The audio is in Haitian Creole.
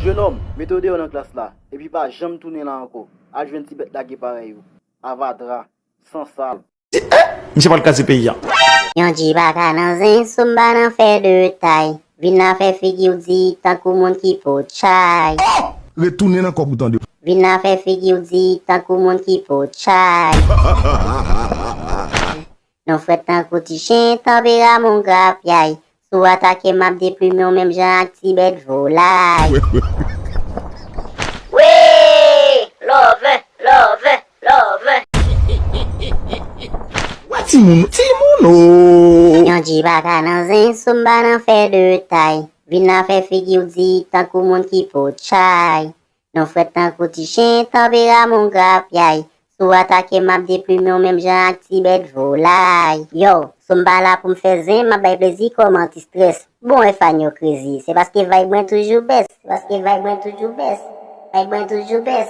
Jeune homme, mettez-vous dans la classe là. Et puis pas jamais tourner là encore. À jouer un petit bête là qui est pareil. Avadra, sans salle. Monsieur pas le cas de ce pays. Yon di baka nan zin, sumba nan fe de tay. Vin nan fe figure di, tant kou moun ki pot chay. Retournez dans le corps bouton de. Vin nan fe figure di, tant kou moun ki pot chay. Non fwet tan kou ti chen, tombe la mon grap yay. Sou atake map deplume yon même jan ak ti bet volay. Oui, love, love, love. Timono. Yon di baka nan zin, sumba nan fe de tay. Vin nan fe figure di, tant kou moun ki pot chay. Non fwet tan kou ti chen, tombe la mon grap yay. Sou atake map deplume yon même jan ak ti bet volay. Yo, sumba la pou m'fè zin, ma bay plezi koman ti stres. Bon e fanyo crazy, c'est parce que vibe mwen toujou bes. C'est parce que vibe mwen toujou bes. Vibe mwen toujou bes.